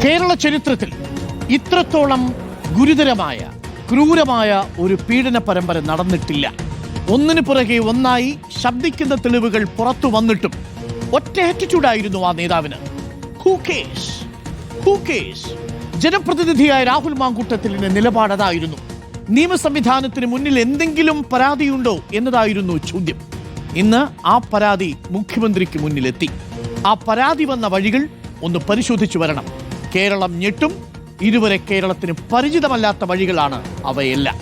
കേരള ചരിത്രത്തിൽ ഇത്രത്തോളം ഗുരുതരമായ ക്രൂരമായ ഒരു പീഡന പരമ്പര നടന്നിട്ടില്ല. ഒന്നിനു പുറകെ ഒന്നായി ശബ്ദിക്കുന്ന തെളിവുകൾ പുറത്തു വന്നിട്ടും ഒറ്റ ആറ്റിറ്റ്യൂഡായിരുന്നു ആ നേതാവിന്. Who cares? ജനപ്രതിനിധിയായ രാഹുൽ മാങ്കൂട്ടത്തിലിന്റെ നിലപാടതായിരുന്നു. നിയമ സംവിധാനത്തിന് മുന്നിൽ എന്തെങ്കിലും പരാതിയുണ്ടോ എന്നതായിരുന്നു ചോദ്യം. ഇന്ന് ആ പരാതി മുഖ്യമന്ത്രിക്ക് മുന്നിലെത്തി. ആ പരാതി വന്ന വഴികൾ ഒന്ന് പരിശോധിച്ചു വരണം. കേരളം ഞെട്ടും. ഇതുവരെ കേരളത്തിന് പരിചിതമല്ലാത്ത വഴികളാണ് അവയെല്ലാം.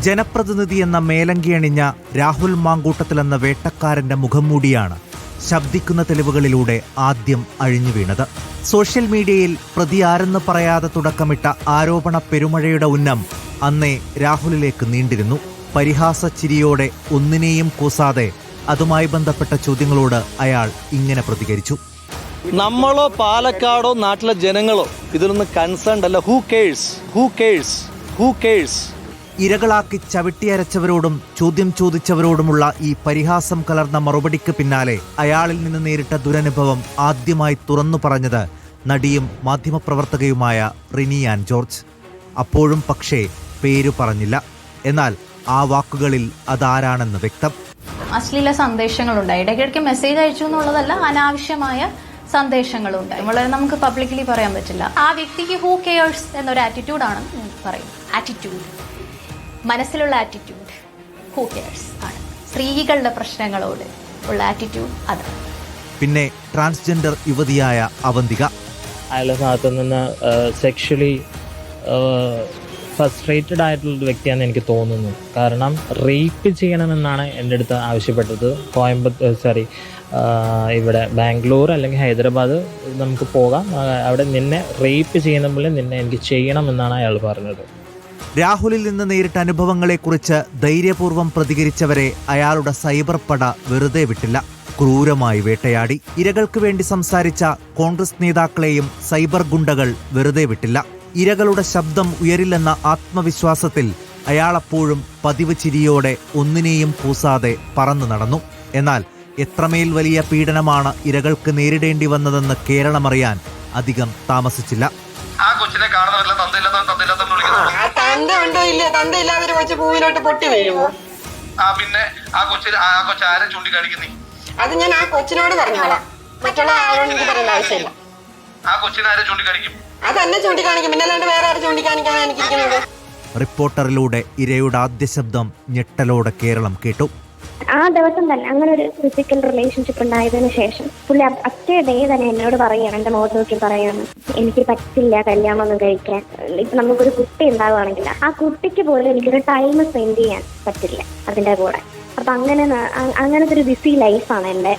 ജനപ്രതിനിധി എന്ന മേലങ്കി അണിഞ്ഞ രാഹുൽ മാങ്കൂട്ടത്തിൽ എന്ന വേട്ടക്കാരന്റെ മുഖംമൂടിയാണ് ശബ്ദിക്കുന്ന തെളിവുകളിലൂടെ ആദ്യം അഴിഞ്ഞു വീണത്. സോഷ്യൽ മീഡിയയിൽ പ്രതി ആരെന്ന് പറയാതെ തുടക്കമിട്ട ആരോപണ പെരുമഴയുടെ ഉന്നം അന്നേ രാഹുലിലേക്ക് നീണ്ടിരുന്നു. പരിഹാസ ചിരിയോടെ ഒന്നിനെയും കൂസാതെ അതുമായി ബന്ധപ്പെട്ട ചോദ്യങ്ങളോട് അയാൾ ഇങ്ങനെ പ്രതികരിച്ചു. നമ്മളോ പാലക്കാടോ നാട്ടിലെ ജനങ്ങളോ ഇതിലൊന്നും കൺസേൺഡ് അല്ല. Who curse? ഇരകളാക്കി ചവിട്ടിയരച്ചവരോടും ചോദ്യം ചോദിച്ചവരോടുമുള്ള ഈ പരിഹാസം കലർന്ന മറുപടിക്ക് പിന്നാലെ അയാളിൽ നിന്ന് നേരിട്ട ദുരനുഭവം ആദ്യമായി തുറന്നു പറഞ്ഞത് നടിയും മാധ്യമപ്രവർത്തകയുമായ റിനി ആൻ ജോർജ്. അപ്പോഴും പക്ഷേ പേരു പറഞ്ഞില്ല. എന്നാൽ ആ വാക്കുകളിൽ അതാരാണെന്ന് വ്യക്തം. അശ്ലീല സന്ദേശങ്ങളുണ്ട്. ഇടയ്ക്കിടയ്ക്ക് മെസ്സേജ് അയച്ചു എന്നുള്ളതല്ല, അനാവശ്യമായ സന്ദേശങ്ങളുണ്ട്. വളരെ നമുക്ക് പബ്ലിക്കലി പറയാൻ പറ്റില്ല. ആ വ്യക്തിക്ക് ഹൂ കെയേഴ്സ് എന്നൊരു ആറ്റിറ്റ്യൂഡാണ് പറയും. ആറ്റിറ്റ്യൂഡ്, മനസ്സിലുള്ള ആറ്റിറ്റ്യൂഡ് ഹൂ കെയേഴ്സ് ആണ്. സ്ത്രീകളുടെ പ്രശ്നങ്ങളോട് ഉള്ള ആറ്റിറ്റ്യൂഡ് അതാണ്. പിന്നെ ട്രാൻസ്ജെൻഡർ യുവതിയായ അവന്തിക. അയാളുടെ ഭാഗത്തു നിന്ന് സെക്ഷലി ഫസ്ട്രേറ്റഡ് ആയിട്ടുള്ളൊരു വ്യക്തിയാണെന്ന് എനിക്ക് തോന്നുന്നു. കാരണം റേപ്പ് ചെയ്യണമെന്നാണ് എൻ്റെ അടുത്ത് ആവശ്യപ്പെട്ടത്. ഇവിടെ ബാംഗ്ലൂർ അല്ലെങ്കിൽ ഹൈദരാബാദ് നമുക്ക് പോകാം, അവിടെ നിന്നെ റേപ്പ് ചെയ്യുന്ന പോലെ നിന്നെ എനിക്ക് ചെയ്യണമെന്നാണ് അയാൾ പറഞ്ഞത്. രാഹുലിൽ നിന്ന് നേരിട്ട അനുഭവങ്ങളെക്കുറിച്ച് ധൈര്യപൂർവ്വം പ്രതികരിച്ചവരെ അയാളുടെ സൈബർ പട വെറുതെ വിട്ടില്ല. ക്രൂരമായി വേട്ടയാടി. ഇരകൾക്ക് വേണ്ടി സംസാരിച്ച കോൺഗ്രസ് നേതാക്കളെയും സൈബർ ഗുണ്ടകൾ വെറുതെ വിട്ടില്ല. ഇരകളുടെ ശബ്ദം ഉയരില്ലെന്ന ആത്മവിശ്വാസത്തിൽ അയാളപ്പോഴും പതിവ് ചിരിയോടെ ഒന്നിനെയും കൂസാതെ പറന്നു നടന്നു. എന്നാൽ എത്രമേൽ വലിയ പീഡനമാണ് ഇരകൾക്ക് നേരിടേണ്ടി വന്നതെന്ന് കേരളമറിയാൻ അധികം താമസിച്ചില്ല. ആ കൊച്ചിനെ കാണുന്നവരെല്ലാം തന്തയില്ലാത്തവൻ പിന്നെ ആ കൊച്ചാരെ ചൂണ്ടിക്കാണിക്കുന്നേ? അത് ഞാൻ ആ കൊച്ചിനോട് പറഞ്ഞോളാം. മറ്റുള്ള ആരോടും എനിക്ക് പറയേണ്ട ആവശ്യമില്ല. ആ കൊച്ചിനെ ആരെ ചൂണ്ടിക്കാണിക്കും? അതെന്നെ ചൂണ്ടിക്കാണിക്കും. പിന്നെ അല്ലാണ്ട് വേറെ ആരും ചൂണ്ടിക്കാണിക്കാനാണ് എനിക്കിരിക്കുന്നത്. റിപ്പോർട്ടറിലൂടെ ഇരയുടെ ആദ്യ ശബ്ദം ഞെട്ടലോടെ കേരളം കേട്ടു. ആ ദിവസം തന്നെ അങ്ങനെ ഒരു ഫിസിക്കൽ റിലേഷൻഷിപ്പ് ഉണ്ടായതിനു ശേഷം പുള്ളി അറ്റേ ഡേ തന്നെ എന്നോട് പറയുകയാണ്, എന്റെ മുഖത്ത് നോക്കി പറയുകയാണ്, എനിക്ക് പറ്റില്ല കല്യാണം ഒന്നും കഴിക്കാൻ. ഇപ്പൊ നമുക്കൊരു കുട്ടി ഉണ്ടാവുകയാണെങ്കിൽ ആ കുട്ടിക്ക് പോലും എനിക്കൊരു ടൈം സ്പെൻഡ് ചെയ്യാൻ പറ്റില്ല അതിന്റെ കൂടെ. അപ്പൊ അങ്ങനത്തെ ഒരു ബിസി ലൈഫാണ് എൻ്റെ.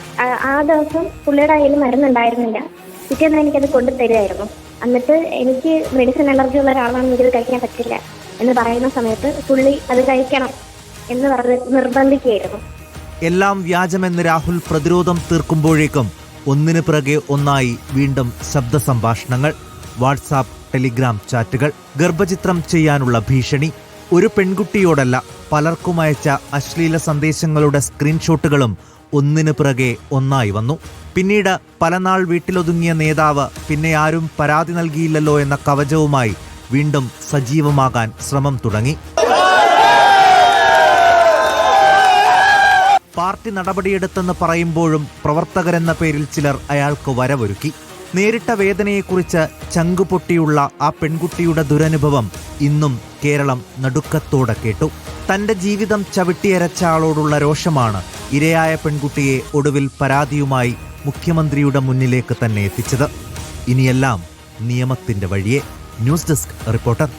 ആ ദിവസം പുള്ളിയുടെ കയ്യിൽ മരുന്നുണ്ടായിരുന്നില്ല. പിറ്റേന്ന് എനിക്കത് കൊണ്ടുതരുമായിരുന്നു. എന്നിട്ട് എനിക്ക് മെഡിസിൻ അലർജി ഉള്ള ഒരാളാണ്, എനിക്കത് കഴിക്കാൻ പറ്റില്ല എന്ന് പറയുന്ന സമയത്ത് പുള്ളി അത് കഴിക്കണം എന്ന് പറഞ്ഞ് നിർബന്ധിക്കുകയായിരുന്നു. എല്ലാം വ്യാജമെന്ന് രാഹുൽ പ്രതിരോധം തീർക്കുമ്പോഴേക്കും ഒന്നിനു പിറകെ ഒന്നായി വീണ്ടും ശബ്ദ സംഭാഷണങ്ങൾ, വാട്സാപ്പ്, ടെലിഗ്രാം ചാറ്റുകൾ, ഗർഭചിത്രം ചെയ്യാനുള്ള ഭീഷണി. ഒരു പെൺകുട്ടിയോടല്ല, പലർക്കും അയച്ച അശ്ലീല സന്ദേശങ്ങളുടെ സ്ക്രീൻഷോട്ടുകളും ഒന്നിനു പിറകെ ഒന്നായി വന്നു. പിന്നീട് പലനാൾ വീട്ടിലൊതുങ്ങിയ നേതാവ് പിന്നെ ആരും പരാതി നൽകിയില്ലല്ലോ എന്ന കവചവുമായി വീണ്ടും സജീവമാകാൻ ശ്രമം തുടങ്ങി. പാർട്ടി നടപടിയെടുത്തെന്ന് പറയുമ്പോഴും പ്രവർത്തകരെന്ന പേരിൽ ചിലർ അയാൾക്ക് വരവൊരുക്കി. നേരിട്ട വേദനയെക്കുറിച്ച് ചങ്കുപൊട്ടിയുള്ള ആ പെൺകുട്ടിയുടെ ദുരനുഭവം ഇന്നും കേരളം നടുക്കത്തോടെ കേട്ടു. തന്റെ ജീവിതം ചവിട്ടിയരച്ച ആളോടുള്ള രോഷമാണ് ഇരയായ പെൺകുട്ടിയെ ഒടുവിൽ പരാതിയുമായി മുഖ്യമന്ത്രിയുടെ മുന്നിലേക്ക് തന്നെ എത്തിച്ചത്. ഇനിയെല്ലാം നിയമത്തിന്റെ വഴിയെ. News desk reporter.